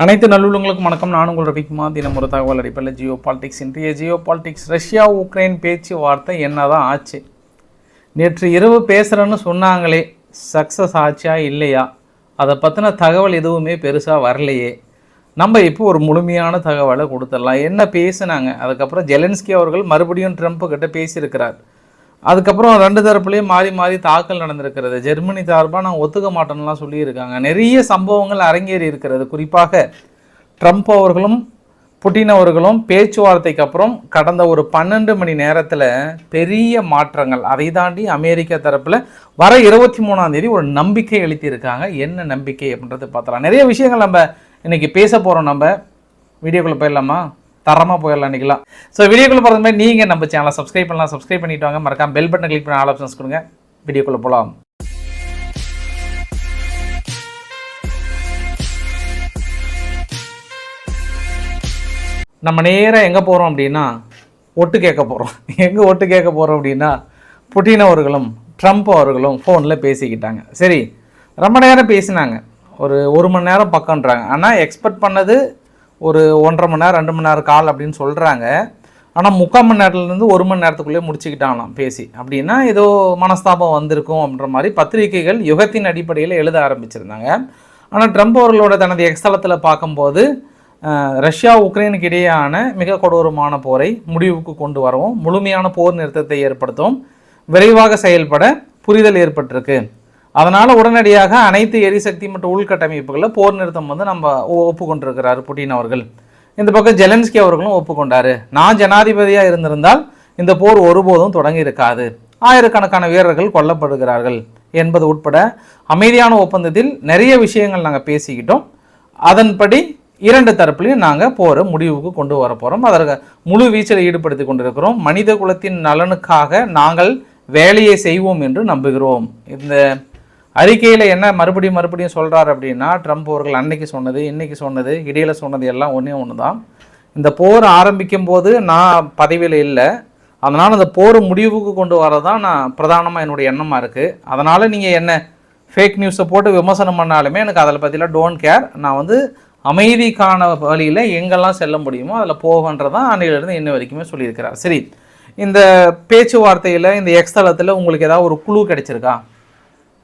அனைத்து நல்லுள்ளங்களுக்கும் வணக்கம். நான் உங்கள் ரவிக்குமார். தினம் ஒரு தகவல் அடிப்படையில் ஜியோ பாலிடிக்ஸ். இன்றைய ஜியோ பாலிடிக்ஸ் ரஷ்யா உக்ரைன் பேச்சுவார்த்தை என்னதான் ஆச்சு? நேற்று இரவு பேசுகிறேன்னு சொன்னாங்களே, சக்ஸஸ் ஆச்சா இல்லையா? அதை பற்றின தகவல் எதுவுமே பெருசாக வரலையே. நம்ம இப்போ ஒரு முழுமையான தகவலை கொடுத்துடலாம். என்ன பேசுனாங்க? அதுக்கப்புறம் ஜெலன்ஸ்கி அவர்கள் மறுபடியும் ட்ரம்ப் கிட்ட பேசியிருக்கிறார். அதுக்கப்புறம் ரெண்டு தரப்புலேயும் மாறி மாறி தாக்கல் நடந்திருக்கிறது. ஜெர்மனி சார்பாக நான் ஒத்துக்க மாட்டேன்னுலாம் சொல்லியிருக்காங்க. நிறைய சம்பவங்கள் அரங்கேறி இருக்கிறது. குறிப்பாக ட்ரம்ப் அவர்களும் புட்டின் அவர்களும் பேச்சுவார்த்தைக்கு அப்புறம் கடந்த ஒரு 12 மணி நேரத்தில் பெரிய மாற்றங்கள். அதை தாண்டி அமெரிக்கா தரப்பில் வர 23ஆம் தேதி ஒரு நம்பிக்கை அளித்திருக்காங்க. என்ன நம்பிக்கை அப்படின்றது பார்த்தலாம். நிறைய விஷயங்கள் நம்ம இன்றைக்கி பேச போகிறோம். நம்ம வீடியோக்குள்ளே போயிடலாமா? தரமாக போயிடலாம் இன்றைக்கலாம். ஸோ வீடியோக்குள்ளே போகிறது மாதிரி நீங்கள் நம்ம சேனலை சப்ஸ்கிரைப் பண்ணலாம். சப்ஸ்கிரைப் பண்ணிட்டு வாங்க. மறக்காம பெல் பட்டன் கிளிக் பண்ணி ஆல் ஆப்ஷன்ஸ் கொடுங்க. வீடியோக்குள்ளே போகலாம். நம்ம நேராக எங்கே போகிறோம் அப்படின்னா ஒட்டு கேட்க போகிறோம். எங்கே ஒட்டு கேட்க போகிறோம் அப்படின்னா புட்டின் அவர்களும் ட்ரம்ப் அவர்களும் ஃபோனில் பேசிக்கிட்டாங்க. சரி, ரொம்ப நேரம் பேசினாங்க. ஒரு மணி நேரம் பக்கம்ன்றாங்க. ஆனால் எக்ஸ்பெக்ட் பண்ணது ஒரு 1.5 மணி நேரம் 2 மணி நேரம் கால் அப்படின்னு சொல்கிறாங்க. ஆனால் 3/4 மணி நேரத்துலேருந்து 1 மணி நேரத்துக்குள்ளேயே முடிச்சுக்கிட்டாங்களாம் பேசி. அப்படின்னா ஏதோ மனஸ்தாபம் வந்திருக்கும் அப்படின்ற மாதிரி பத்திரிகைகள் யுகத்தின் அடிப்படையில் எழுத ஆரம்பிச்சிருந்தாங்க. ஆனால் ட்ரம்ப் அவர்களோட தனது எக்ஸ்தலத்தில் பார்க்கும்போது ரஷ்யா உக்ரைனுக்கு இடையேயான மிக கொடூரமான போரை முடிவுக்கு கொண்டு வரவும், முழுமையான போர் நிறுத்தத்தை ஏற்படுத்தவும் விரைவாக செயல்பட புரிதல் ஏற்பட்டிருக்கு. அதனால் உடனடியாக அனைத்து எரிசக்தி மற்றும் உள்கட்டமைப்புகளில் போர் நிறுத்தம் நம்ம ஒப்புக்கொண்டிருக்கிறார் புட்டின் அவர்கள். இந்த பக்கம் ஜெலன்ஸ்கி அவர்களும் ஒப்புக்கொண்டார். நான் ஜனாதிபதியாக இருந்திருந்தால் இந்த போர் ஒருபோதும் தொடங்கி இருக்காது, ஆயிரக்கணக்கான வீரர்கள் கொல்லப்படுகிறார்கள் என்பது உட்பட அமைதியான ஒப்பந்தத்தில் நிறைய விஷயங்கள் நாங்கள் பேசிக்கிட்டோம். அதன்படி இரண்டு தரப்புலையும் நாங்கள் போரை முடிவுக்கு கொண்டு வர போகிறோம். அதற்கு முழு வீச்சில் ஈடுபடுத்தி கொண்டிருக்கிறோம். மனித குலத்தின் நலனுக்காக நாங்கள் வேலையை செய்வோம் என்று நம்புகிறோம். இந்த அறிக்கையில் என்ன மறுபடியும் சொல்கிறார் அப்படின்னா, ட்ரம்ப் அவர்கள் அன்னைக்கு சொன்னது, இன்றைக்கி சொன்னது, இடையில் சொன்னது எல்லாம் ஒன்று தான். இந்த போர் ஆரம்பிக்கும் போது நான் பதவியில் இல்லை, அதனால் அந்த போர் முடிவுக்கு கொண்டு வரதான் நான் பிரதானமாக என்னுடைய எண்ணமாக இருக்குது. அதனால் நீங்கள் என்ன ஃபேக் நியூஸை போட்டு விமர்சனம் பண்ணாலுமே எனக்கு அதில் பற்றிலாம் டோன்ட் கேர். நான் அமைதிக்கான வழியில் எங்கெல்லாம் செல்ல முடியுமோ அதில் போகன்றதான் அன்னையிலேருந்து இன்ன வரைக்குமே சொல்லியிருக்கிறார். சரி, இந்த பேச்சுவார்த்தையில் இந்த எக்ஸ்தலத்தில் உங்களுக்கு ஏதாவது ஒரு குழு கிடைச்சிருக்கா?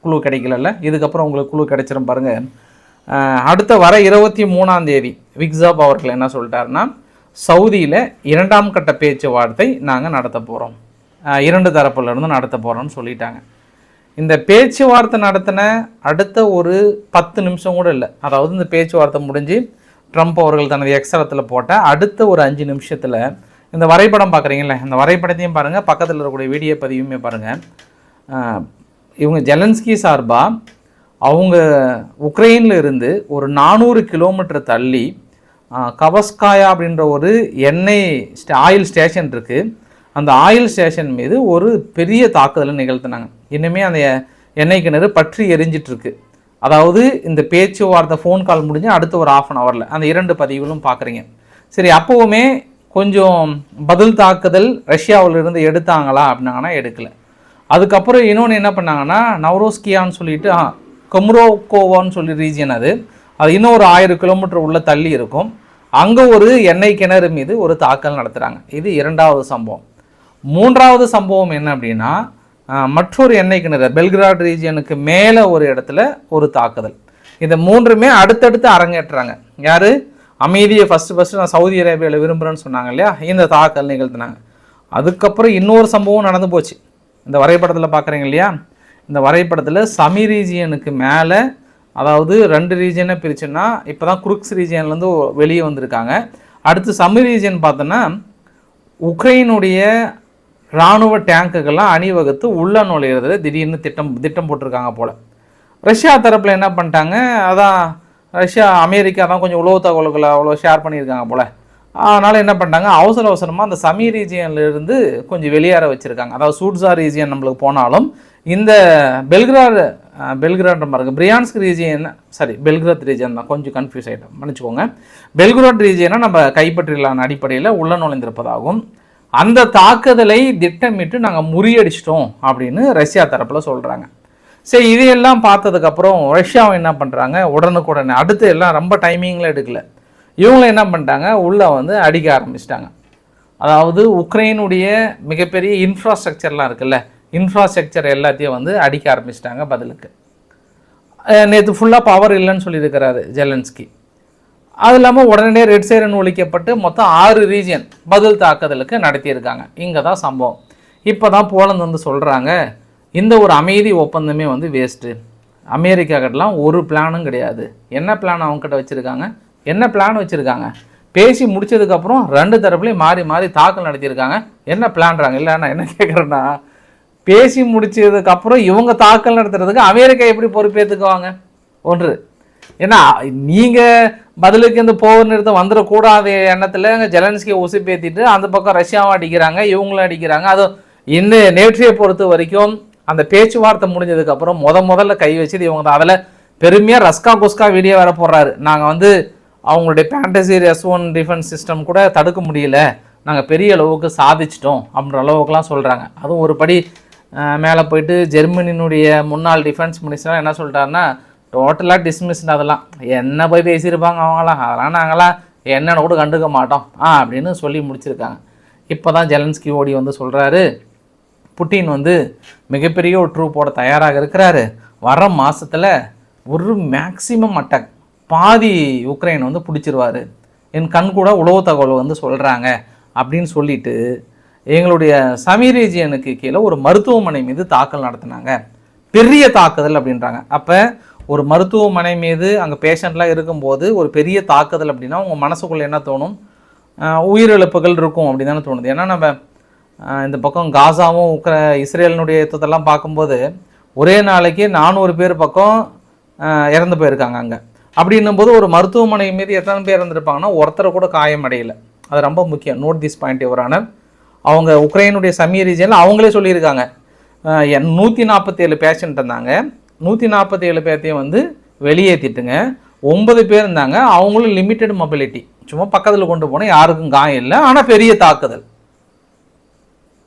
குழு கிடைக்கல. இதுக்கப்புறம் உங்களுக்கு குழு கிடைச்சிரும் பாருங்கள். அடுத்த வர 23ஆம் தேதி விக்ஸாப் அவர்கள் என்ன சொல்லிட்டாருன்னா, சவுதியில் 2ஆம் கட்ட பேச்சுவார்த்தை நாங்கள் நடத்த போகிறோம், 2 தரப்புலேருந்து நடத்த போகிறோம்னு சொல்லிட்டாங்க. இந்த பேச்சுவார்த்தை நடத்தின அடுத்த ஒரு 10 நிமிஷம் கூட இல்லை. அதாவது இந்த பேச்சுவார்த்தை முடிஞ்சு ட்ரம்ப் அவர்கள் தனது எக்ஸ்தலத்தில் போட்ட அடுத்த ஒரு 5 நிமிஷத்தில் இந்த வரைபடம் பார்க்குறீங்களே, இந்த வரைபடத்தையும் பாருங்கள், பக்கத்தில் இருக்கக்கூடிய வீடியோ பதிவுமே பாருங்கள். இவங்க ஜெலன்ஸ்கி சார்பாக அவங்க உக்ரைனில் இருந்து ஒரு 400 கிலோமீட்டர் தள்ளி கவஸ்காயா அப்படின்ற ஒரு ஆயில் ஸ்டேஷன் இருக்குது. அந்த ஆயில் ஸ்டேஷன் மீது ஒரு பெரிய தாக்குதலை நிகழ்த்தினாங்க. இன்னுமே அந்த எண்ணெய் கிணறு பற்றி எரிஞ்சிட்ருக்கு. அதாவது இந்த பேச்சுவார்த்தை ஃபோன் கால் முடிஞ்சு அடுத்த ஒரு 1/2 ஹவரில் அந்த 2 பதிவுகளும் பார்க்குறீங்க. சரி, அப்போவுமே கொஞ்சம் பதில் தாக்குதல் ரஷ்யாவிலிருந்து எடுத்தாங்களா அப்படின்னாங்கன்னா எடுக்கலை. அதுக்கப்புறம் இன்னொன்று என்ன பண்ணாங்கன்னா, நவ்ரோஸ்கியான்னு சொல்லிட்டு கொம்ரோகோவான்னு சொல்லி ரீஜியன், அது இன்னும் ஒரு 1000 கிலோமீட்டர் உள்ள தள்ளி இருக்கும். அங்கே ஒரு எண்ணெய் கிணறு மீது ஒரு தாக்கல் நடத்துகிறாங்க. இது 2வது சம்பவம். 3வது சம்பவம் என்ன அப்படின்னா, மற்றொரு எண்ணெய் கிணறு பெல்கிராட் ரீஜியனுக்கு மேலே ஒரு இடத்துல ஒரு தாக்குதல். இந்த 3மே அடுத்தடுத்து அரங்கேற்றுறாங்க. யார்? அமைதியை ஃபஸ்ட்டு நான் சவுதி அரேபியாவில் விரும்புகிறேன்னு சொன்னாங்க இல்லையா, இந்த தாக்கல் நிகழ்த்தினாங்க. அதுக்கப்புறம் இன்னொரு சம்பவம் நடந்து போச்சு. இந்த வரைபடத்தில் பார்க்குறீங்க இல்லையா, இந்த வரைபடத்தில் சமி ரீஜியனுக்கு மேலே, அதாவது 2 ரீஜியனை பிரிச்சுன்னா இப்போ தான் குருக்ஸ் ரீஜியன்லேருந்து வெளியே வந்திருக்காங்க. அடுத்து சமி ரீஜியன் பார்த்தோன்னா உக்ரைனுடைய இராணுவ டேங்குகள்லாம் அணிவகுத்து உள்ள நுழையிறது திடீர்னு திட்டம் போட்டிருக்காங்க போல். ரஷ்யா தரப்பில் என்ன பண்ணிட்டாங்க, அதான் ரஷ்யா அமெரிக்கா தான் கொஞ்சம் உளவு தகவல்களை அவ்வளோ ஷேர் பண்ணியிருக்காங்க போல். அதனால் என்ன பண்ணிட்டாங்க, அவசரமாக அந்த சமி ரீஜியன்லேருந்து கொஞ்சம் வெளியேற வச்சுருக்காங்க. அதாவது சூட்ஸா ரீஜியன் நம்மளுக்கு போனாலும் இந்த பெல்கிராட் பாருங்க, பிரியான்ஸ்க் ரீஜியன், பெல்கிராத் ரீஜியன் தான், கொஞ்சம் கன்ஃபியூஸ் ஆகிட்டோம், மன்னிச்சுக்கோங்க. பெல்கிராட் ரீஜியனை நம்ம கைப்பற்றிடலான அடிப்படையில் உள்ள நுழைந்திருப்பதாகவும், அந்த தாக்குதலை திட்டமிட்டு நாங்கள் முறியடிச்சிட்டோம் அப்படின்னு ரஷ்யா தரப்பில் சொல்கிறாங்க. சரி, இதையெல்லாம் பார்த்ததுக்கப்புறம் ரஷ்யாவை என்ன பண்ணுறாங்க, உடனுக்குடனே அடுத்து எல்லாம் ரொம்ப டைமிங்கில் எடுக்கல, இவங்களும் என்ன பண்ணிட்டாங்க, உள்ளே வந்து அடிக்க ஆரம்பிச்சிட்டாங்க. அதாவது உக்ரைனுடைய மிகப்பெரிய இன்ஃப்ராஸ்ட்ரக்சர்லாம் இருக்குல்ல, இன்ஃப்ராஸ்ட்ரக்சர் எல்லாத்தையும் வந்து அடிக்க ஆரம்பிச்சிட்டாங்க பதிலுக்கு. நேற்று ஃபுல்லாக பவர் இல்லைன்னு சொல்லியிருக்கிறாரு ஜெலன்ஸ்கி. அது இல்லாமல் உடனே ரெட் சைரன் ஒழிக்கப்பட்டு மொத்தம் 6 ரீஜியன் பதில் தாக்குதலுக்கு நடத்தியிருக்காங்க. இங்கே தான் சம்பவம். இப்போ தான் போலந்து வந்து சொல்கிறாங்க, இந்த ஒரு அமைதி ஒப்பந்தமே வந்து வேஸ்ட்டு, அமெரிக்கா கிட்டலாம் ஒரு பிளானும் கிடையாது. என்ன பிளான் அவங்ககிட்ட வச்சுருக்காங்க, என்ன பிளான் வச்சுருக்காங்க, பேசி முடிச்சதுக்கப்புறம் 2 தரப்புலையும் மாறி மாறி தாக்கல் நடத்தியிருக்காங்க. என்ன பிளான்றாங்க? இல்லை நான் என்ன கேட்குறேன்னா, பேசி முடிச்சதுக்கப்புறம் இவங்க தாக்கல் நடத்துறதுக்கு அமெரிக்கா எப்படி பொறுப்பேற்றுக்குவாங்க? ஒன்று, ஏன்னா நீங்கள் பதிலுக்கு இந்த போர் நிறுத்தம் வந்துடக்கூடாத எண்ணத்தில் ஜெலன்ஸ்கியை உசுப்பேற்றிட்டு அந்த பக்கம் ரஷ்யாவும் அடிக்கிறாங்க, இவங்களும் அடிக்கிறாங்க. அதுவும் இன்னும் நேற்றையை பொறுத்த வரைக்கும் அந்த பேச்சுவார்த்தை முடிஞ்சதுக்கப்புறம் முதல்ல கை வச்சது இவங்க தான். அதில் பெருமையாக ரஸ்கா குஸ்கா வீடியோ வேற போடுறாரு, நாங்கள் வந்து அவங்களுடைய பேண்டசி S1 டிஃபென்ஸ் சிஸ்டம் கூட தடுக்க முடியல, நாங்கள் பெரிய அளவுக்கு சாதிச்சிட்டோம் அப்படின்ற அளவுக்குலாம் சொல்கிறாங்க. அதுவும் ஒரு படி மேலே போயிட்டு ஜெர்மனியினுடைய முன்னாள் டிஃபென்ஸ் மினிஸ்டராக என்ன சொல்லிட்டாருன்னா, டோட்டலாக டிஸ்மிஸ்ட், அதெல்லாம் என்ன போய் பேசியிருப்பாங்க அவங்களாம், அதெல்லாம் நாங்களாம் என்னென்னு கூட கண்டுக்க மாட்டோம் அப்படின்னு சொல்லி முடிச்சிருக்காங்க. இப்போ தான் ஜெலன்ஸ்கி ஓடி வந்து சொல்கிறாரு, புட்டின் வந்து மிகப்பெரிய ஒரு ட்ரூப்போட தயாராக இருக்கிறாரு, வர மாதத்தில் ஒரு மேக்சிமம் அட்டாக் பாதி உக்ரைன் வந்து பிடிச்சிருவார், என் கண் கூட உளவு தகவல் வந்து சொல்கிறாங்க அப்படின்னு சொல்லிட்டு எங்களுடைய சமி ரீஜியனுக்கு கீழே ஒரு மருத்துவமனை மீது தாக்கல் நடத்தினாங்க. பெரிய தாக்குதல் அப்படின்றாங்க. அப்போ ஒரு மருத்துவமனை மீது அங்கே பேஷண்ட்லாம் இருக்கும்போது ஒரு பெரிய தாக்குதல் அப்படின்னா உங்கள் மனசுக்குள்ளே என்ன தோணும், உயிரிழப்புகள் இருக்கும் அப்படின்னு தானே தோணுது. ஏன்னா நம்ம இந்த பக்கம் காசாவும் இஸ்ரேலினுடைய யுத்தத்தெல்லாம் பார்க்கும்போது ஒரே நாளைக்கு 400 பேர் பக்கம் இறந்து போயிருக்காங்க அங்கே. அப்படின்னும் போது ஒரு மருத்துவமனை மீது எத்தனை பேர் இருந்திருப்பாங்கன்னா ஒருத்தரை கூட காயம் அடையலை. அது ரொம்ப முக்கியம். நோட் திஸ் பாயிண்ட் இவரான அவங்க உக்ரைனுடைய சமீ ரீஜனில் அவங்களே சொல்லியிருக்காங்க, 147 பேஷண்ட் இருந்தாங்க, 147 பேர்த்தையும் வந்து வெளியேற்றிட்டுங்க, 9 பேர் இருந்தாங்க, அவங்களும் லிமிட்டட் மொபிலிட்டி, சும்மா பக்கத்தில் கொண்டு போனால் யாருக்கும் காயம் இல்லை, ஆனால் பெரிய தாக்குதல்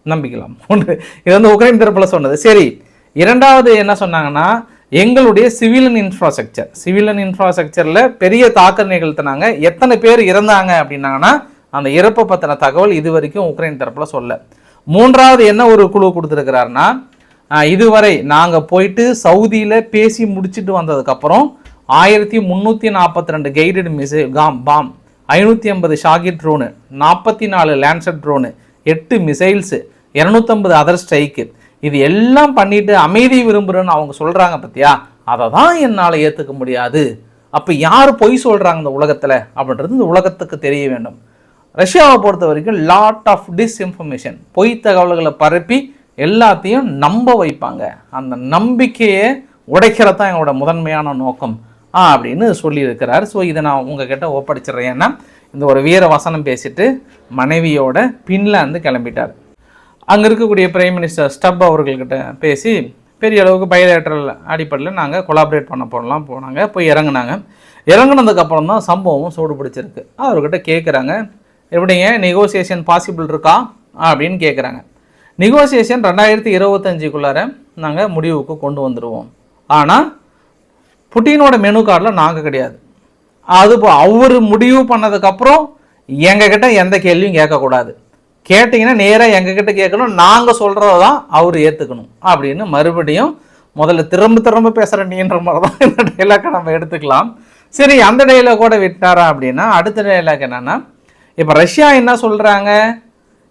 நம்பிக்கலாம். ஒன்று இது வந்து உக்ரைன் தரப்பில் சொன்னது. சரி, இரண்டாவது என்ன சொன்னாங்கன்னா, எங்களுடைய சிவிலியன் இன்ஃப்ராஸ்ட்ரக்சரில் பெரிய தாக்குதல் நிகழ்த்தினாங்க, எத்தனை பேர் இறந்தாங்க அப்படின்னாங்கன்னா அந்த இறப்பை பற்றின தகவல் இது வரைக்கும் உக்ரைன் தரப்பில் சொல்ல. மூன்றாவது என்ன ஒரு குழு கொடுத்துருக்கிறாருன்னா, இதுவரை நாங்கள் போயிட்டு சவுதியில் பேசி முடிச்சுட்டு வந்ததுக்கப்புறம் 1342 guided missile bomb, 550 Shahed drone, 44 Lancet drone, 8 missiles, 250 other strike, இது எல்லாம் பண்ணிட்டு அமைதி விரும்புகிறேன்னு அவங்க சொல்கிறாங்க பற்றியா, அதை தான் என்னால் ஏற்றுக்க முடியாது. அப்போ யார் பொய் சொல்கிறாங்க இந்த உலகத்தில் அப்படின்றது இந்த உலகத்துக்கு தெரிய வேண்டும். ரஷ்யாவை பொறுத்த வரைக்கும் லாட் ஆஃப் டிஸ்இன்ஃபர்மேஷன், பொய் தகவல்களை பரப்பி எல்லாத்தையும் நம்ப வைப்பாங்க. அந்த நம்பிக்கையை உடைக்கிறது தான் எங்களோட முதன்மையான நோக்கம் அப்படின்னு சொல்லியிருக்கிறார். ஸோ இதை நான் உங்ககிட்ட ஒப்படைச்சிட்றேன். ஏன்னா இந்த ஒரு வீர வசனம் பேசிட்டு மனைவியோட பின்லாந்து கிளம்பிட்டார். அங்கே இருக்கக்கூடிய பிரைம் மினிஸ்டர் ஸ்டப் அவர்கள்கிட்ட பேசி பெரிய அளவுக்கு பயோலேட்ரல் அடிப்படையில் நாங்கள் கொலாபரேட் பண்ண போனாங்க. போய் இறங்கினாங்க. இறங்கினதுக்கப்புறம் தான் சம்பவம் சூடு பிடிச்சிருக்கு. அவர்கிட்ட கேட்குறாங்க, எப்படிங்க நெகோசியேஷன் பாசிபிள் இருக்கா அப்படின்னு கேட்குறாங்க. நெகோசியேஷன் 2025க்குள்ளார நாங்கள் முடிவுக்கு கொண்டு வந்துடுவோம், ஆனால் புட்டினோட மெனு கார்டில் நாங்கள் கிடையாது. அது அவர் முடிவு பண்ணதுக்கப்புறம் எங்ககிட்ட எந்த கேள்வியும் கேட்கக்கூடாது, கேட்டிங்கன்னா நேராக எங்ககிட்ட கேட்கணும், நாங்கள் சொல்கிறத தான் அவர் ஏற்றுக்கணும் அப்படின்னு மறுபடியும் முதல்ல திரும்ப பேசுகிற நீன்ற மாதிரி தான் இந்த டைலாக்கை நம்ம எடுத்துக்கலாம். சரி, அந்த டைலாக் கூட விட்டாரா அப்படின்னா அடுத்த டைலாக் என்னென்னா, இப்போ ரஷ்யா என்ன சொல்கிறாங்க,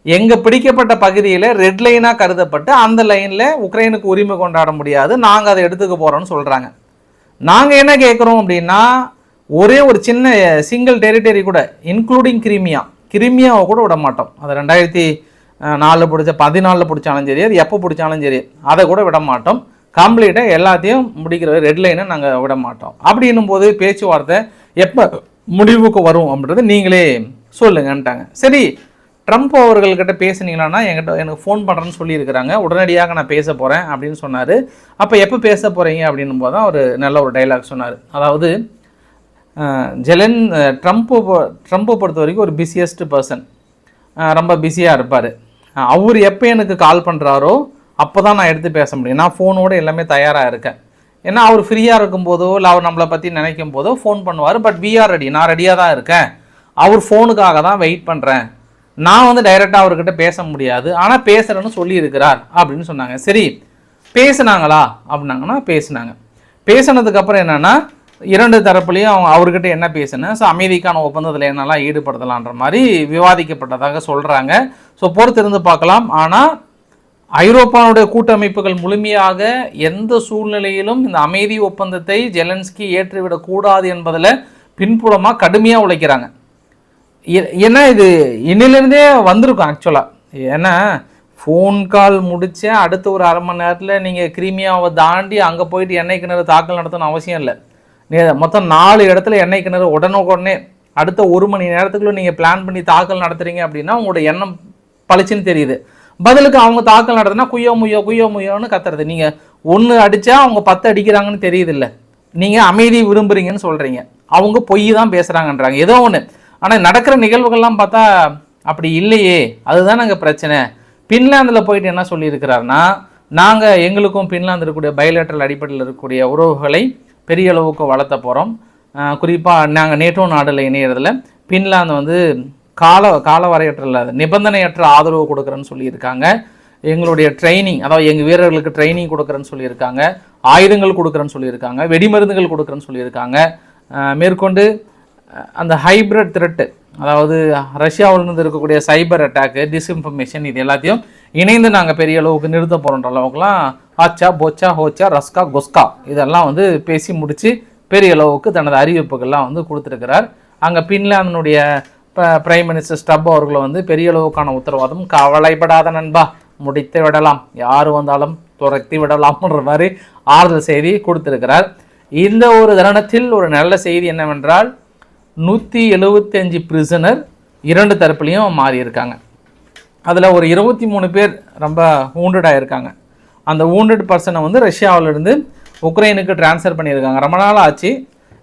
எங்கள் பிடிக்கப்பட்ட பகுதியில் ரெட் லைனாக கருதப்பட்டு அந்த லைனில் உக்ரைனுக்கு உரிமை கொண்டாட முடியாது, நாங்கள் அதை எடுத்துக்க போகிறோன்னு சொல்கிறாங்க. நாங்கள் என்ன கேட்குறோம் அப்படின்னா, ஒரே ஒரு சின்ன சிங்கிள் டெரிட்டரி கூட இன்க்ளூடிங் கிரிமியாவை கூட விட மாட்டோம். அது 2004 பிடிச்ச 14 பிடிச்சாலும் சரி, அது எப்போ பிடிச்சாலும் சரி, அதை கூட விட மாட்டோம். கம்ப்ளீட்டாக எல்லாத்தையும் முடிக்கிற ரெட் லைனை நாங்கள் விட மாட்டோம். அப்படின்னும் போது பேச்சுவார்த்தை எப்போ முடிவுக்கு வரும் அப்படின்றது நீங்களே சொல்லுங்கன்ட்டாங்க. சரி, ட்ரம்ப் அவர்கள்கிட்ட பேசுனீங்களான்னா எனக்கு ஃபோன் பண்ணுறேன்னு சொல்லியிருக்கிறாங்க, உடனடியாக நான் பேச போகிறேன் அப்படின்னு சொன்னார். அப்போ எப்போ பேச போகிறீங்க அப்படின்னும் போது தான் ஒரு நல்ல ஒரு டைலாக் சொன்னார். அதாவது ட்ரம்ப்பை பொறுத்த வரைக்கும் ஒரு பிஸியஸ்ட் பர்சன், ரொம்ப பிஸியாக இருப்பார். அவர் எப்போ எனக்கு கால் பண்ணுறாரோ அப்போ தான் நான் எடுத்து பேச முடியும். நான் ஃபோனோடு எல்லாமே தயாராக இருக்கேன். ஏன்னா அவர் ஃப்ரீயாக இருக்கும்போதோ இல்லை அவர் நம்மளை பற்றி நினைக்கும் போதோ ஃபோன் பண்ணுவார். பட் வி ஆர் ரெடி, நான் ரெடியாக தான் இருக்கேன். அவர் ஃபோனுக்காக தான் வெயிட் பண்ணுறேன். நான் வந்து டைரெக்டாக அவர்கிட்ட பேச முடியாது, ஆனால் பேசுகிறேன்னு சொல்லியிருக்கிறார் அப்படின்னு சொன்னாங்க. சரி, பேசுனாங்களா அப்படின்னாங்கன்னா பேசுனாங்க. பேசினதுக்கப்புறம் என்னென்னா இரண்டு தரப்புலையும் அவர்கிட்ட என்ன பேசுனேன், ஸோ அமைதிக்கான ஒப்பந்தத்தில் என்னெல்லாம் ஈடுபடுத்தலான்ற மாதிரி விவாதிக்கப்பட்டதாக சொல்கிறாங்க. ஸோ பொறுத்திருந்து பார்க்கலாம். ஆனால் ஐரோப்பாவுடைய கூட்டமைப்புகள் முழுமையாக எந்த சூழ்நிலையிலும் இந்த அமைதி ஒப்பந்தத்தை ஜெலன்ஸ்கி ஏற்றுவிடக்கூடாது என்பதில் பின்புலமாக கடுமையாக உழைக்கிறாங்க. ஏன்னா இது இன்னிலேருந்தே வந்திருக்கும் ஆக்சுவலாக. ஏன்னா ஃபோன் கால் முடிச்ச அடுத்த ஒரு அரை மணி நேரத்தில் நீங்கள் கிரீமியாவை தாண்டி அங்கே போயிட்டு எண்ணெய் கிணறு தாக்கல் நடத்தணும் அவசியம் இல்லை. மொத்தம் 4 இடத்துல எண்ணெய் கிணறு உடனே அடுத்த 1 மணி நேரத்துக்குள்ளே நீங்கள் பிளான் பண்ணி தாக்கல் நடத்துறீங்க அப்படின்னா உங்களோட எண்ணம் பளிச்சுன்னு தெரியுது. பதிலுக்கு அவங்க தாக்கல் நடத்துனா குய்யோ முய்யோன்னு கத்துறது. நீங்கள் 1 அடித்தா அவங்க 10 அடிக்கிறாங்கன்னு தெரியுது இல்லை. நீங்கள் அமைதி விரும்புகிறீங்கன்னு சொல்கிறீங்க, அவங்க பொய் தான் பேசுகிறாங்கன்றாங்க ஏதோ ஒன்று. ஆனால் நடக்கிற நிகழ்வுகள்லாம் பார்த்தா அப்படி இல்லையே, அதுதான் நாங்கள் பிரச்சனை. பின்லாந்தில் போயிட்டு என்ன சொல்லியிருக்கிறாருன்னா, நாங்கள் எங்களுக்கும் பின்லாந்து இருக்கக்கூடிய பைலேட்ரல் அடிப்படையில் இருக்கக்கூடிய உறவுகளை பெரிய அளவுக்கு வளர்த்த போகிறோம். குறிப்பாக நாங்கள் நேட்டோ நாடில் இணையறதில் பின்லாந்து வந்து கால வரையற்ற நிபந்தனையற்ற ஆதரவு கொடுக்குறேன்னு சொல்லியிருக்காங்க. எங்களுடைய ட்ரைனிங், அதாவது எங்கள் வீரர்களுக்கு ட்ரைனிங் கொடுக்குறேன்னு சொல்லியிருக்காங்க, ஆயுதங்கள் கொடுக்குறேன்னு சொல்லியிருக்காங்க, வெடிமருந்துகள் கொடுக்குறேன்னு சொல்லியிருக்காங்க. மேற்கொண்டு அந்த ஹைப்ரிட் த்ரெட்டு, அதாவது ரஷ்யாவிலிருந்து இருக்கக்கூடிய சைபர் அட்டாக்கு, டிஸ்இன்ஃபர்மேஷன், இது எல்லாத்தையும் இணைந்து நாங்கள் பெரிய அளவுக்கு நிறுத்த போகிறோன்ற அளவுக்குலாம் ஆச்சா போச்சா ஹோச்சா ரஸ்கா கொஸ்கா இதெல்லாம் வந்து பேசி முடித்து பெரிய அளவுக்கு தனது அறிவிப்புகள்லாம் வந்து கொடுத்துருக்கிறார். அங்கே பின்லாந்தினுடைய பிரைம் மினிஸ்டர் ஸ்டப் அவர்களை வந்து பெரிய அளவுக்கான உத்தரவாதம், கவலைப்படாத நண்பா, முடித்து விடலாம், யார் வந்தாலும் துரத்தி விடலாம்ன்ற மாதிரி ஆறுதல் செய்தி கொடுத்துருக்கிறார். இந்த ஒரு தருணத்தில் ஒரு நல்ல செய்தி என்னவென்றால் 175 பிரிசனர் 2 தரப்புலையும் மாறி இருக்காங்க. அதில் ஒரு 23 பேர் ரொம்ப வூண்டடாக இருக்காங்க. அந்த வூண்டட் பர்சனை வந்து ரஷ்யாவிலிருந்து உக்ரைனுக்கு டிரான்ஸ்ஃபர் பண்ணியிருக்காங்க. ரொம்ப நாள் ஆச்சு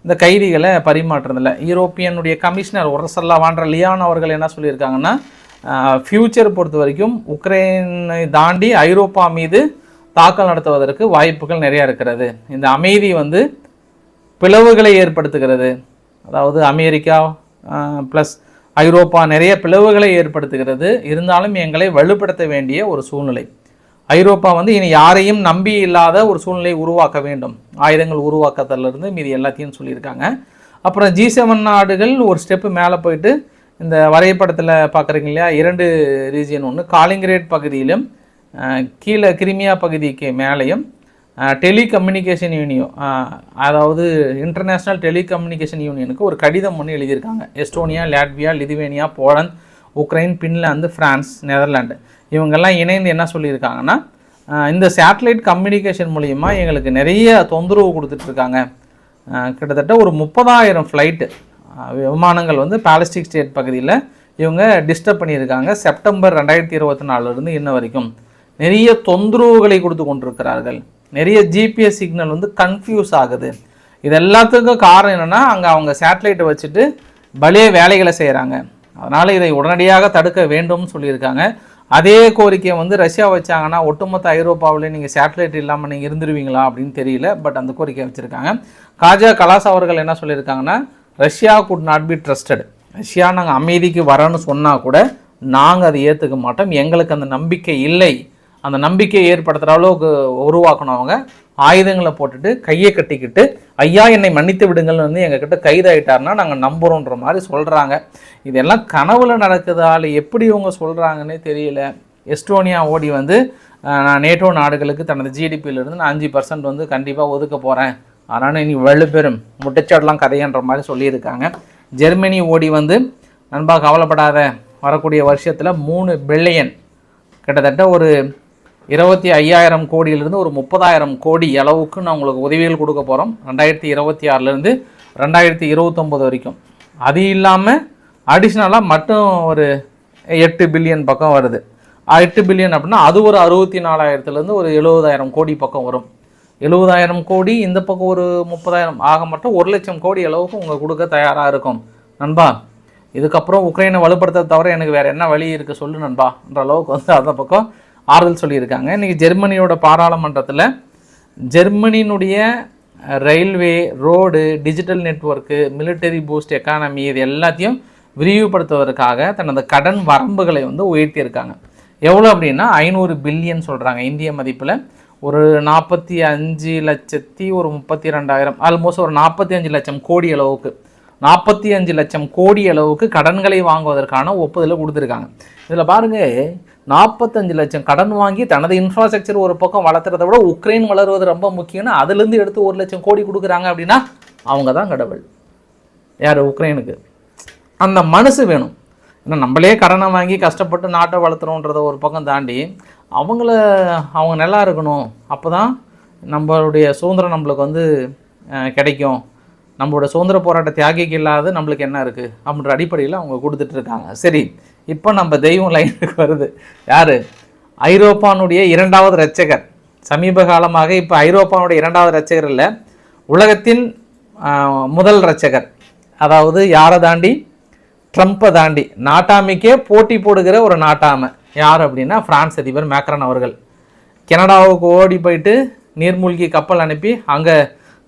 இந்த கைதிகளை பரிமாற்றுறதில்ல. யூரோப்பியனுடைய கமிஷனர் உர்சலா வான் டெர் லியான் அவர்கள் என்ன சொல்லியிருக்காங்கன்னா, ஃப்யூச்சர் பொறுத்த வரைக்கும் உக்ரைனை தாண்டி ஐரோப்பா மீது தாக்கல் நடத்துவதற்கு வாய்ப்புகள் நிறையா இருக்கிறது. இந்த அமைதி வந்து பிளவுகளை ஏற்படுத்துகிறது. அதாவது அமெரிக்கா ப்ளஸ் ஐரோப்பா நிறைய பிளவுகளை ஏற்படுத்துகிறது. இருந்தாலும் எங்களை வலுப்படுத்த வேண்டிய ஒரு சூழ்நிலை. ஐரோப்பா வந்து இனி யாரையும் நம்பி இல்லாத ஒரு சூழ்நிலை உருவாக்க வேண்டும், ஆயுதங்கள் உருவாக்கத்திலிருந்து மீதி எல்லாத்தையும் சொல்லியிருக்காங்க. அப்புறம் G7 நாடுகள் ஒரு ஸ்டெப்பு மேலே போயிட்டு இந்த வரைபடத்தில் பார்க்குறீங்க இல்லையா, 2 ரீஜியன், ஒன்று காலிங்கிரேட் பகுதியிலும் கீழே கிரிமியா பகுதிக்கு மேலேயும் டெலிகம்யூனிகேஷன் யூனியன், அதாவது இன்டர்நேஷ்னல் டெலிகம்யூனிகேஷன் யூனியனுக்கு ஒரு கடிதம் ஒன்று எழுதியிருக்காங்க. Estonia, Latvia, Lithuania, Poland, Ukraine, Finland, France, Netherland இவங்கெல்லாம் இணைந்து என்ன சொல்லியிருக்காங்கன்னா, இந்த சேட்டலைட் கம்யூனிகேஷன் மூலிமா எங்களுக்கு நிறைய தொந்தரவு கொடுத்துட்ருக்காங்க. கிட்டத்தட்ட ஒரு 30,000 ஃப்ளைட்டு விமானங்கள் வந்து பாலஸ்டிக் ஸ்டேட் பகுதியில் இவங்க டிஸ்டர்ப் பண்ணியிருக்காங்க. செப்டம்பர் 2024 இன்ன வரைக்கும் நிறைய தொந்தரவுகளை கொடுத்து கொண்டிருக்கிறார்கள். நிறைய ஜிபிஎஸ் சிக்னல் வந்து கன்ஃபியூஸ் ஆகுது. இது எல்லாத்துக்கும் காரணம் என்னென்னா, அங்கே அவங்க சேட்டலைட்டை வச்சுட்டு பலே வேலைகளை செய்கிறாங்க. அதனால் இதை உடனடியாக தடுக்க வேண்டும்னு சொல்லியிருக்காங்க. அதே கோரிக்கையை வந்து ரஷ்யா வச்சாங்கன்னா ஒட்டுமொத்த ஐரோப்பாவிலே நீங்கள் சேட்டலைட் இல்லாமல் நீங்கள் இருந்துருவீங்களா அப்படின்னு தெரியல. பட் அந்த கோரிக்கையை வச்சுருக்காங்க. காஜா கலாஸ் அவர்கள் என்ன சொல்லியிருக்காங்கன்னா, Russia could not be trusted. Russia நாங்கள் அமைதிக்கு வரேன்னு சொன்னால் கூட நாங்கள் அதை ஏற்றுக்க மாட்டோம், எங்களுக்கு அந்த நம்பிக்கை இல்லை. அந்த நம்பிக்கையை ஏற்படுத்துகிற அளவுக்கு உருவாக்கணும். அவங்க ஆயுதங்களை போட்டுட்டு கையை கட்டிக்கிட்டு ஐயா என்னை மன்னித்து விடுங்கள்னு வந்து எங்ககிட்ட கைதாயிட்டாருன்னா நாங்கள் நம்புகிறோன்ற மாதிரி சொல்கிறாங்க. இதெல்லாம் கனவுல நடக்குதா இல்லை எப்படி இவங்க சொல்கிறாங்கன்னே தெரியல. எஸ்டோனியா ஓடி வந்து நான் நேட்டோ நாடுகளுக்கு தனது ஜிடிபியிலிருந்து நான் 5% வந்து கண்டிப்பாக ஒதுக்க போகிறேன், அதனால் இனி வலுப்பெறும் முட்டைச்சாடெலாம் கதையன்ற மாதிரி சொல்லியிருக்காங்க. ஜெர்மனி ஓடி வந்து நண்பா கவலைப்படாத, வரக்கூடிய வருஷத்தில் 3 பில்லியன் கிட்டத்தட்ட ஒரு 25,000 கோடியிலிருந்து ஒரு 30,000 கோடி அளவுக்கு நான் உங்களுக்கு உதவிகள் கொடுக்க போகிறோம் 2026 2029 வரைக்கும். அது இல்லாமல் அடிஷ்னலாக மட்டும் ஒரு 8 பில்லியன் பக்கம் வருது. 8 பில்லியன் அப்படின்னா அது ஒரு 64,000 ஒரு 70,000 கோடி பக்கம் வரும். 70,000 கோடி இந்த பக்கம் ஒரு 30,000 ஆக மட்டும் 1,00,000 கோடி அளவுக்கு உங்கள் கொடுக்க தயாராக இருக்கும் நண்பா. இதுக்கப்புறம் உக்ரைனை வலுப்படுத்த தவிர எனக்கு வேறு என்ன வழி இருக்குது சொல்லு நண்பான்ற அளவுக்கு வந்து அந்த பக்கம் ஆறுதல் சொல்லியிருக்காங்க. இன்றைக்கி ஜெர்மனியோட பாராளுமன்றத்தில் ஜெர்மனியினுடைய railway, road, digital network, military boost, economy இது எல்லாத்தையும் விரிவுபடுத்துவதற்காக தனது கடன் வரம்புகளை வந்து உயர்த்தியிருக்காங்க. எவ்வளோ அப்படின்னா 500 பில்லியன் சொல்கிறாங்க. இந்திய மதிப்பில் ஒரு 45,32,000 ஆல்மோஸ்ட் ஒரு 45 லட்சம் கோடி அளவுக்கு 45 லட்சம் கோடி அளவுக்கு கடன்களை வாங்குவதற்கான ஒப்புதலை கொடுத்துருக்காங்க. இதில் பாருங்கள், 45 லட்சம் கடன் வாங்கி தனது இன்ஃப்ராஸ்ட்ரக்சர் ஒரு பக்கம் வளர்த்துறதை விட உக்ரைன் வளருவது ரொம்ப முக்கியம்னு அதுலேருந்து எடுத்து 1 லட்சம் கோடி கொடுக்குறாங்க அப்படின்னா அவங்க தான் கடவுள். யார்? உக்ரைனுக்கு அந்த மனசு வேணும். ஏன்னா நம்மளே கடனை வாங்கி கஷ்டப்பட்டு நாட்டை வளர்த்துறோன்றத ஒரு பக்கம் தாண்டி அவங்க நல்லா இருக்கணும், அப்போ தான் நம்மளுடைய சுதந்திரம் நம்மளுக்கு வந்து கிடைக்கும். நம்மளோட சுதந்திர போராட்ட தியாகிக்கு இல்லாத நம்மளுக்கு என்ன இருக்குது அப்படின்ற அடிப்படையில் அவங்க கொடுத்துட்ருக்காங்க. சரி, இப்போ நம்ம தெய்வம் லைனுக்கு வருது. யார்? ஐரோப்பானுடைய 2வது இரட்சகர். சமீப காலமாக இப்போ ஐரோப்பானுடைய 2வது இரட்சகர் இல்லை, உலகத்தின் முதல் இரட்சகர். அதாவது யாரை தாண்டி? ட்ரம்ப்பை தாண்டி நாட்டாமைக்கே போட்டி போடுகிற ஒரு நாட்டாமை. யார் அப்படின்னா பிரான்ஸ் அதிபர் மேக்ரான் அவர்கள். கனடாவுக்கு ஓடி போயிட்டு நீர்மூழ்கி கப்பல் அனுப்பி அங்கே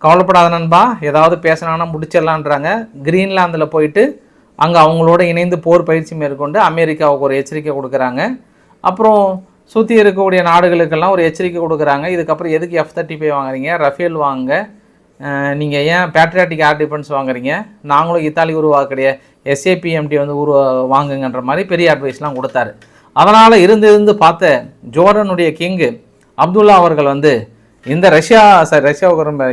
கவலைப்படாத நண்பா ஏதாவது பேசினாங்கன்னா முடிச்சிடலான்றாங்க. கிரீன்லாந்தில் போயிட்டு அங்கே அவங்களோட இணைந்து போர் பயிற்சி மேற்கொண்டு அமெரிக்காவுக்கு ஒரு எச்சரிக்கை கொடுக்குறாங்க. அப்புறம் சுற்றி இருக்கக்கூடிய நாடுகளுக்கெல்லாம் ஒரு எச்சரிக்கை கொடுக்குறாங்க. இதுக்கப்புறம் எதுக்கு F-35 வாங்குறீங்க, ரஃபேல் வாங்க, நீங்கள் ஏன் பேட்ரியாட்டிக் ஏர் டிஃபென்ஸ் வாங்குறீங்க, நாங்களும் இத்தாலி உருவாக்கக்கூடிய SAPMT வந்து வாங்குங்கன்ற மாதிரி பெரிய அட்வைஸ்லாம் கொடுத்தாரு. அதனால் இருந்து பார்த்த ஜோர்டனுடைய கிங்கு அப்துல்லா அவர்கள் வந்து இந்த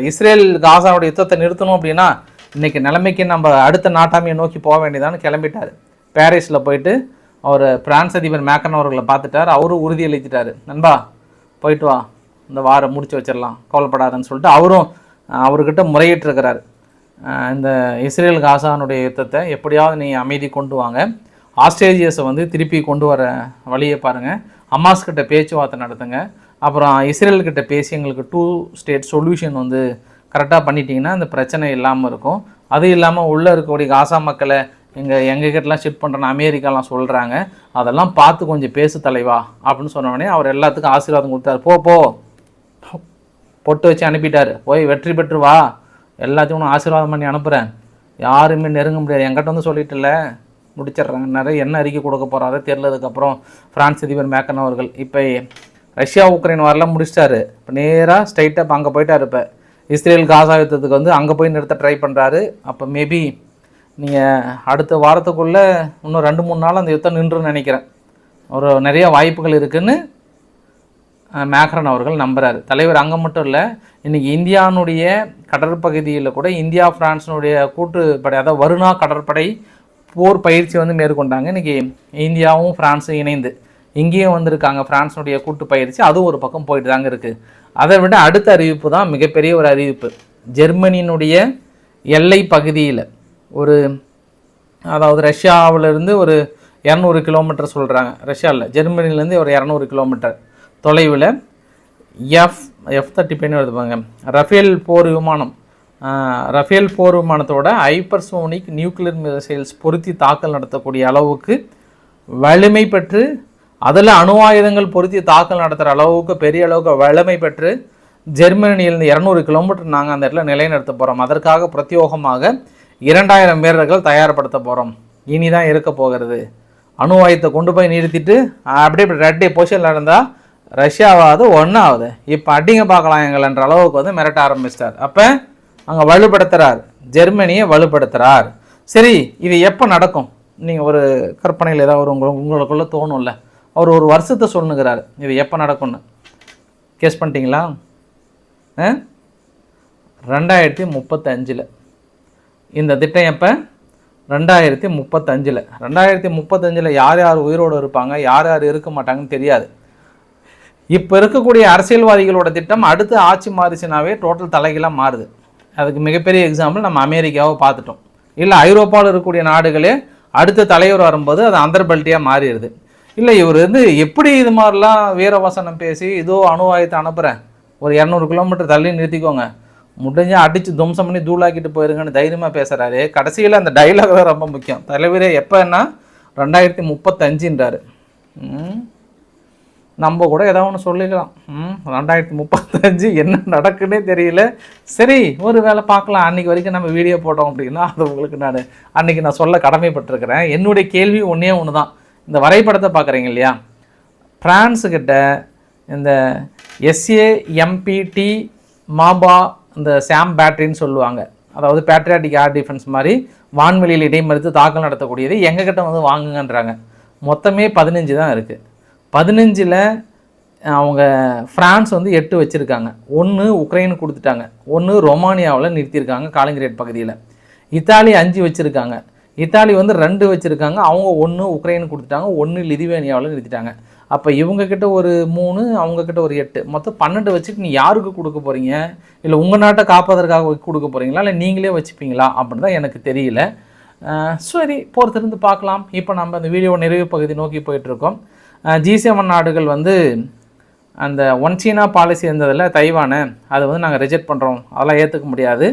இஸ்ரேல் காசாவுடைய யுத்தத்தை நிறுத்தணும் அப்படின்னா இன்றைக்கி நிலைமைக்கு நம்ம அடுத்த நாட்டாமையை நோக்கி போக வேண்டியதான்னு கிளம்பிட்டார். பாரிஸில் போயிட்டு அவர் பிரான்ஸ் அதிபர் மேக்ரான் அவர்களை பார்த்துட்டார். அவரும் உறுதியளித்துட்டார், நண்பா போயிட்டு வா, இந்த வாரம் முடிச்சு வச்சிடலாம், கவலைப்படாதுன்னு சொல்லிட்டு அவர்கிட்ட முறையிட்டிருக்கிறார். இந்த இஸ்ரேல் காசானுடைய யுத்தத்தை எப்படியாவது நீ அமைதி கொண்டு வாங்க, ஆஸ்திரேலியஸை வந்து திருப்பி கொண்டு வர வழியை பாருங்கள், ஹமாஸ்கிட்ட பேச்சுவார்த்தை நடத்துங்க, அப்புறம் இஸ்ரேல்கிட்ட பேசி எங்களுக்கு 2 ஸ்டேட் சொல்யூஷன் வந்து கரெக்டாக பண்ணிட்டீங்கன்னா அந்த பிரச்சனை இல்லாமல் இருக்கும். அது இல்லாமல் உள்ளே இருக்கக்கூடிய காசா மக்களை எங்ககிட்டலாம் ஷிஃப்ட் பண்ணுறேன்னு அமெரிக்காலாம் சொல்கிறாங்க, அதெல்லாம் பார்த்து கொஞ்சம் பேசு தலைவா அப்படின்னு சொன்னோடனே அவர் எல்லாத்துக்கும் ஆசீர்வாதம் கொடுத்தாரு. போ பொட்டு வச்சு அனுப்பிட்டார். போய் வெற்றி பெற்று வா, எல்லாத்தையும் ஆசீர்வாதம் பண்ணி அனுப்புகிறேன், யாருமே நெருங்க முடியாது, என்கிட்ட வந்து சொல்லிட்டுல முடிச்சிட்றாங்க. நிறைய என்ன அறிக்கை கொடுக்க போகிறாரோ தெரிலதுக்கப்புறம் பிரான்ஸ் அதிபர் மேக்ரான் அவர்கள் இப்போ ரஷ்யா உக்ரைன் வரலாம் முடிச்சிட்டாரு. இப்போ நேராக ஸ்ட்ரைட்டாக அங்கே போயிட்டார். இப்போ இஸ்ரேல் காசா யுத்தத்துக்கு வந்து அங்கே போய் நிறுத்த ட்ரை பண்ணுறாரு. அப்போ மேபி நீங்கள் அடுத்த வாரத்துக்குள்ளே இன்னும் 2-3 நாள் அந்த யுத்தம் நின்றுன்னு நினைக்கிறேன். ஒரு நிறைய வாய்ப்புகள் இருக்குதுன்னு மேக்ரான் அவர்கள் நம்புகிறார். தலைவர் அங்கே மட்டும் இல்லை, இன்றைக்கி இந்தியானுடைய கடற்பகுதியில் கூட இந்தியா பிரான்ஸினுடைய கூட்டுப்படை, அதாவது வருணா கடற்படை போர் பயிற்சி வந்து மேற்கொண்டாங்க. இன்றைக்கி இந்தியாவும் ஃப்ரான்ஸும் இணைந்து இங்கேயும் வந்திருக்காங்க. ஃப்ரான்ஸுடைய கூட்டு பயிற்சி அதுவும் ஒரு பக்கம் போயிட்டு தாங்க இருக்குது. அதை விட அடுத்த அறிவிப்பு தான் மிகப்பெரிய ஒரு அறிவிப்பு. ஜெர்மனியினுடைய எல்லை பகுதியில் அதாவது ரஷ்யாவிலேருந்து ஒரு 200 கிலோமீட்டர் சொல்கிறாங்க, ரஷ்யாவில் ஜெர்மனிலேருந்து ஒரு 200 கிலோமீட்டர் தொலைவில் F-35 எடுத்துப்பாங்க ரஃபேல் போர் விமானத்தோட ஹைப்பர்சோனிக் நியூக்ளியர் மிசைல்ஸ் பொருத்தி தாக்கல் நடத்தக்கூடிய அளவுக்கு வலிமை பெற்று, அதில் அணு ஆயுதங்கள் பொருத்தி தாக்கல் நடத்துகிற அளவுக்கு பெரிய அளவுக்கு வலிமை பெற்று ஜெர்மனியிலிருந்து 200 கிலோமீட்டர் நாங்கள் அந்த இடத்துல நிலைநிறுத்த போகிறோம். அதற்காக பிரத்யோகமாக 2000 வீரர்கள் தயார்படுத்த போகிறோம். இனி தான் இருக்க போகிறது. அணு ஆயுதத்தை கொண்டு போய் நிறுத்திட்டு அப்படியே ரெட்டே பொசிஷனில் இருந்தால் ரஷ்யாவாவது ஒன்றாவது இப்போ அடிங்க பார்க்கலாம் எங்கள்ன்ற அளவுக்கு வந்து மிரட்ட ஆரம்பிச்சிட்டார். அப்போ அங்கே வலுப்படுத்துகிறார், ஜெர்மனியை வலுப்படுத்துகிறார். சரி, இது எப்போ நடக்கும்? நீங்கள் ஒரு கற்பனையில் ஏதாவது உங்களுக்குள்ளே தோணும்ல, அவர் ஒரு வருஷத்தை சொல்லுங்கிறார், இது எப்போ நடக்கும்னு கெஸ் பண்ணிட்டீங்களா? 2035 இந்த திட்டம் எப்போ? 2035. 2035 யார் யார் உயிரோடு இருப்பாங்க, யார் யார் இருக்க மாட்டாங்கன்னு தெரியாது. இப்போ இருக்கக்கூடிய அரசியல்வாதிகளோட திட்டம் அடுத்து ஆட்சி மாறிச்சுனாவே டோட்டல் தலைகளாக மாறுது. அதுக்கு மிகப்பெரிய எக்ஸாம்பிள் நம்ம அமெரிக்காவை பார்த்துட்டோம். இல்லை ஐரோப்பாவில் இருக்கக்கூடிய நாடுகளே அடுத்த தலைவர் வரும்போது அது அந்தர்பல்ட்டியாக மாறிடுது. இல்லை இவர் வந்து எப்படி இது மாதிரிலாம் வீரவசனம் பேசி இதோ அணு ஆயுதத்தை அனுப்புகிறேன், ஒரு 200 கிலோமீட்டர் தள்ளி நிறுத்திக்கோங்க, முடிஞ்சால் அடித்து துவம்சம் பண்ணி தூளாக்கிட்டு போயிருங்கன்னு தைரியமாக பேசுகிறாரு. கடைசியில் அந்த டைலாக் தான் ரொம்ப முக்கியம். தலைவரே எப்போன்னா 2035ன்றாரு. நம்ம கூட ஏதாவது ஒன்று சொல்லிக்கலாம். 2035 என்ன நடக்குன்னே தெரியல. சரி, ஒரு வேளை பார்க்கலாம். அன்றைக்கி வரைக்கும் நம்ம வீடியோ போட்டோம் அப்படின்னா அது உங்களுக்கு அன்றைக்கி நான் சொல்ல கடமைப்பட்டிருக்கிறேன். என்னுடைய கேள்வி ஒன்றே ஒன்று தான். இந்த வரைபடத்தை பார்க்குறீங்க இல்லையா, ஃப்ரான்ஸுக்கிட்ட இந்த SAMPT மாபா இந்த சாம் பேட்டரின்னு சொல்லுவாங்க, அதாவது பேட்ரியாட்டிக் ஏர் டிஃபென்ஸ் மாதிரி வான்வெளியில் இடைமறித்து தாக்கல் நடத்தக்கூடியது எங்ககிட்ட வந்து வாங்குங்கன்றாங்க. மொத்தமே 15 தான் இருக்குது. 15ல் அவங்க ஃப்ரான்ஸ் வந்து 8 வச்சுருக்காங்க. 1 உக்ரைனுக்கு கொடுத்துட்டாங்க, 1 ரொமானியாவில் நிறுத்தியிருக்காங்க காலிங்கிரேட் பகுதியில். இத்தாலி 5 வச்சுருக்காங்க. இத்தாலி வந்து 2 வச்சுருக்காங்க, அவங்க 1 உக்ரைனுக்கு கொடுத்துட்டாங்க, 1 லிதுவேனியாவில் நிறுத்திட்டாங்க. அப்போ இவங்கக்கிட்ட ஒரு 3, அவங்கக்கிட்ட ஒரு 8, மொத்தம் 12 வச்சுட்டு நீ யாருக்கு கொடுக்க போகிறீங்க? இல்லை உங்கள் நாட்டை காப்பதற்காக கொடுக்க போகிறீங்களா, இல்லை நீங்களே வச்சுப்பீங்களா அப்படின்னு தான் எனக்கு தெரியல. சரி, பொறுத்திருந்து பார்க்கலாம். இப்போ நம்ம அந்த வீடியோ நிறைவு பகுதி நோக்கி போயிட்டுருக்கோம். G7 நாடுகள் வந்து அந்த ஒன் சீனா பாலிசி இருந்ததில் தைவானை அதை வந்து நாங்கள் ரிஜெக்ட் பண்ணுறோம், அதெல்லாம் ஏற்றுக்க முடியாது.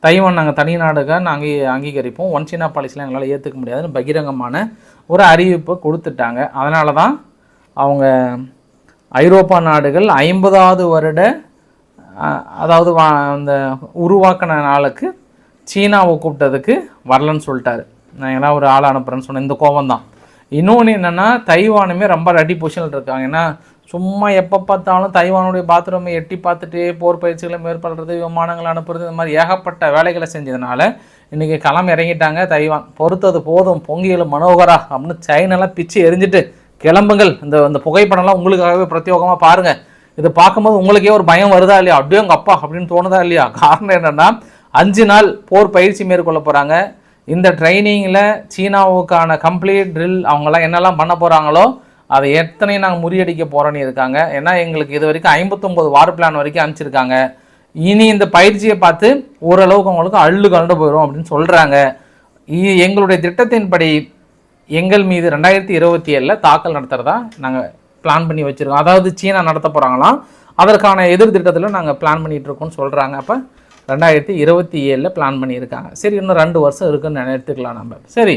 தைவான் நாங்கள் தனி நாடுக நாங்கள் அங்கீகரிப்போம், ஒன் சீனா பாலிசிலாம் எங்களால் ஏற்றுக்க முடியாதுன்னு பகிரங்கமான ஒரு அறிவிப்பை கொடுத்துட்டாங்க. அதனால தான் அவங்க ஐரோப்பா நாடுகள் 50வது வருட அதாவது அந்த உருவாக்கின நாளுக்கு சீனாவை கூப்பிட்டதுக்கு வரலன்னு சொல்லிட்டாரு. நான் எல்லாம் ஒரு ஆள் அனுப்புகிறேன்னு சொன்னேன். இந்த கோபம் தான். இன்னொன்று என்னென்னா, தைவானுமே ரொம்ப ரெடி பொசிஷனில் இருக்காங்க. ஏன்னா சும்மா எப்போ பார்த்தாலும் தைவானுடைய பாத்ரூமை எட்டி பார்த்துட்டு போர் பயிற்சிகளை மேற்கொள்கிறது, விமானங்கள் அனுப்புறது, இந்த மாதிரி ஏகப்பட்ட வேலைகளை செஞ்சதுனால இன்றைக்கி களம் இறங்கிட்டாங்க தைவான். பொறுத்தது போதும், பொங்கியலும் மனோகரா அப்படின்னு சைனெல்லாம் பிச்சு எரிஞ்சிட்டு கிளம்புங்கள். இந்த புகைப்படம்லாம் உங்களுக்காகவே பிரத்யேகமாக பாருங்கள். இது பார்க்கும்போது உங்களுக்கே ஒரு பயம் வருதா இல்லையா, அப்படியே உங்கள் அப்பா அப்படின்னு தோணுதா இல்லையா? காரணம் என்னென்னா, 5 நாள் போர் பயிற்சி மேற்கொள்ள போகிறாங்க. இந்த ட்ரைனிங்கில் சீனாவுக்கான கம்ப்ளீட் ட்ரில் அவங்களாம் என்னெல்லாம் பண்ண போகிறாங்களோ அதை எத்தனை நாங்கள் முறியடிக்க போகிறோன்னு இருக்காங்க. ஏன்னா எங்களுக்கு இது வரைக்கும் 59 வார் பிளான் வரைக்கும் அனுப்பிச்சிருக்காங்க. இனி இந்த பயிற்சியை பார்த்து ஓரளவுக்கு அவங்களுக்கு அள்ளு கலந்து போயிடும் அப்படின்னு சொல்கிறாங்க. எங்களுடைய திட்டத்தின்படி எங்கள் மீது 2027 தாக்கல் நடத்துகிறதா நாங்கள் பிளான் பண்ணி வச்சுருக்கோம். அதாவது சீனா நடத்த போகிறாங்களாம், அதற்கான எதிர் திட்டத்தில் நாங்கள் பிளான் பண்ணிகிட்ருக்கோன்னு சொல்கிறாங்க. அப்போ 2027 பிளான் பண்ணியிருக்காங்க. சரி, இன்னும் 2 வருஷம் இருக்குன்னு எடுத்துக்கலாம் நம்ம. சரி,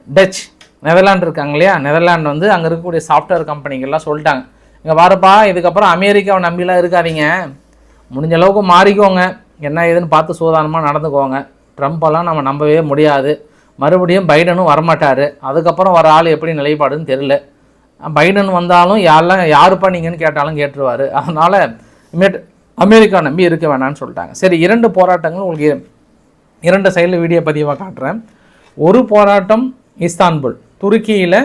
டச் நெதர்லாண்டு இருக்காங்க இல்லையா, நெதர்லாண்டு வந்து அங்கே இருக்கக்கூடிய சாஃப்ட்வேர் கம்பெனிகள்லாம் சொல்லிட்டாங்க, இங்கே வரப்பா இதுக்கப்புறம் அமெரிக்காவை நம்பிலாம் இருக்காதீங்க, முடிஞ்ச அளவுக்கு மாறிக்கோங்க, என்ன ஏதுன்னு பார்த்து சூதானமாக நடந்துக்கோங்க. ட்ரம்ப்பெல்லாம் நம்ம நம்பவே முடியாது, மறுபடியும் பைடனும் வரமாட்டார், அதுக்கப்புறம் வர ஆள் எப்படி நிலைப்பாடுன்னு தெரில. பைடன் வந்தாலும் யாருப்பா நீங்கன்னு கேட்டாலும் கேட்டுருவார். அதனால் அமெரிக்கா நம்பி இருக்க வேணான்னு சொல்லிட்டாங்க. சரி, 2 போராட்டங்கள் உங்களுக்கு 2 சைடில் வீடியோ பதிவாக காட்டுறேன். ஒரு போராட்டம் இஸ்தான்புல், துருக்கியில்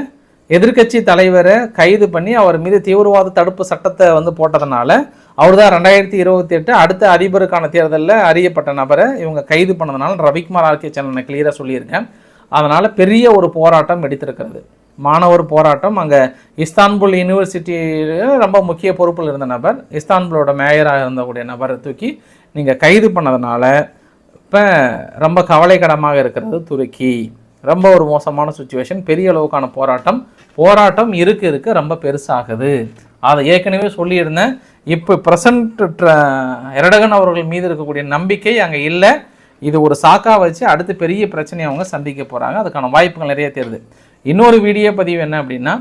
எதிர்க்கட்சி தலைவரை கைது பண்ணி அவர் மீது தீவிரவாத தடுப்பு சட்டத்தை வந்து போட்டதுனால அவர் தான் 2028 அடுத்த அதிபருக்கான தேர்தலில் அறியப்பட்ட நபரை இவங்க கைது பண்ணதுனால ரவிக்குமார் ஆர்கே சேனல் நான் கிளியராக சொல்லியிருக்கேன். அதனால் பெரிய ஒரு போராட்டம் வெடித்திருக்கிறது, மாணவர் போராட்டம். அங்கே இஸ்தான்புல் யூனிவர்சிட்டியில் ரொம்ப முக்கிய பொறுப்பில் இருந்த நபர், இஸ்தான்புலோட மேயராக இருந்தக்கூடிய நபரை தூக்கி நீங்கள் கைது பண்ணதுனால இப்போ ரொம்ப கவலைக்கிடமாக இருக்கிறது துருக்கி. ரொம்ப ஒரு மோசமான சுச்சுவேஷன், பெரிய அளவுக்கான போராட்டம் இருக்க ரொம்ப பெருசாகுது. அதை ஏற்கனவே சொல்லியிருந்தேன். இப்போ பிரசன்ட் எர்டகன் அவர்கள் மீது இருக்கக்கூடிய நம்பிக்கை அங்கே இல்லை. இது ஒரு சாக்காக வச்சு அடுத்து பெரிய பிரச்சனையை அவங்க சந்திக்க போகிறாங்க. அதுக்கான வாய்ப்புகள் நிறைய தெரியுது. இன்னொரு வீடியோ பதிவு என்ன அப்படின்னா,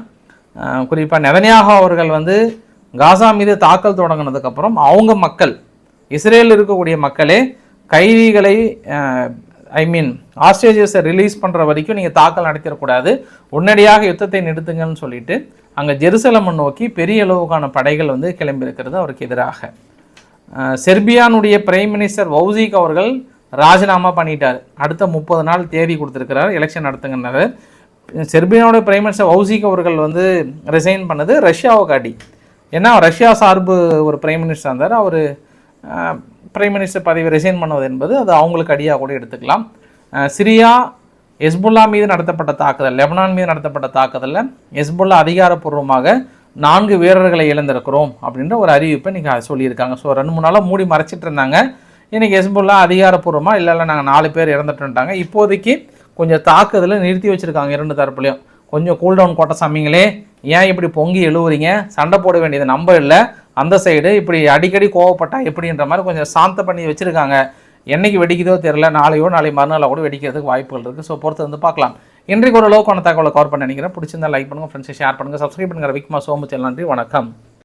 குறிப்பாக நெதன்யாகு அவர்கள் வந்து காசா மீது தாக்கல் தொடங்கினதுக்கப்புறம் அவங்க மக்கள், இஸ்ரேலில் இருக்கக்கூடிய மக்களே கைதிகளை ஆஸ்ட்ரேஜஸை ரிலீஸ் பண்ணுற வரைக்கும் நீங்கள் தாக்கல் நடத்திடக்கூடாது, உடனடியாக யுத்தத்தை நிறுத்துங்கன்னு சொல்லிட்டு அங்கே ஜெருசலம் நோக்கி பெரிய அளவுக்கான படைகள் வந்து கிளம்பியிருக்கிறது அவருக்கு எதிராக. செர்பியானுடைய பிரைம் மினிஸ்டர் வவுசிக் அவர்கள் ராஜினாமா பண்ணிட்டார். அடுத்த 30 நாள் தேதி கொடுத்துருக்கிறார் எலெக்ஷன் நடத்துங்கன்னாரு. செர்பியாவுடைய பிரைம் மினிஸ்டர் வவுசிக் அவர்கள் வந்து ரிசைன் பண்ணது ரஷ்யாவை காட்டி. ஏன்னா ரஷ்யா சார்பு ஒரு பிரைம் மினிஸ்டர் இருந்தார், அவர் பிரைம் மினிஸ்டர் பதவி ரிசைன் பண்ணுவது என்பது அது அவங்களுக்கு அடியாக கூட எடுத்துக்கலாம். சிரியா ஹெஸ்புல்லா மீது நடத்தப்பட்ட தாக்குதல், லெபனான் மீது நடத்தப்பட்ட தாக்குதலில் ஹெஸ்புல்லா அதிகாரப்பூர்வமாக 4 வீரர்களை இழந்திருக்கிறோம் அப்படின்ற ஒரு அறிவிப்பை நீங்கள் சொல்லியிருக்காங்க. ஸோ 2-3 நாளாக மூடி மறைச்சிட்டு இருந்தாங்க. இன்றைக்கி ஹெஸ்புல்லா அதிகாரப்பூர்வமாக இல்லை நாங்கள் 4 பேர் இறந்துட்டுட்டாங்க. இப்போதைக்கு கொஞ்சம் தாக்குதலை நிறுத்தி வச்சுருக்காங்க 2 தரப்புலையும். கொஞ்சம் கூல்டவுன் கோட்டை சாமிங்களே, ஏன் இப்படி பொங்கி எழுவுறீங்க, சண்டை போட வேண்டியது நம்ம இல்லை, அந்த சைடு இப்படி அடிக்கடி கோவப்பட்டா எப்படின்ற மாதிரி கொஞ்சம் சாந்த பண்ணி வச்சுருக்காங்க. என்றைக்கு வெடிக்குதோ தெரில, நாளை மறுநாளாக கூட வெடிக்கிறதுக்கு வாய்ப்புகள் இருக்குது. ஸோ பொறுத்து வந்து பார்க்கலாம். இன்றைக்கு ஒரு லோக்கான தகவலை கவர் பண்ண நினைக்கிறேன். பிடிச்சிருந்தா லைக் பண்ணுங்கள், ஃப்ரெண்ட்ஸை ஷேர் பண்ணுங்கள், சப்ஸ்கிரைப் பண்ணுங்கள். விக்மா சோமச்சல், நன்றி, வணக்கம்.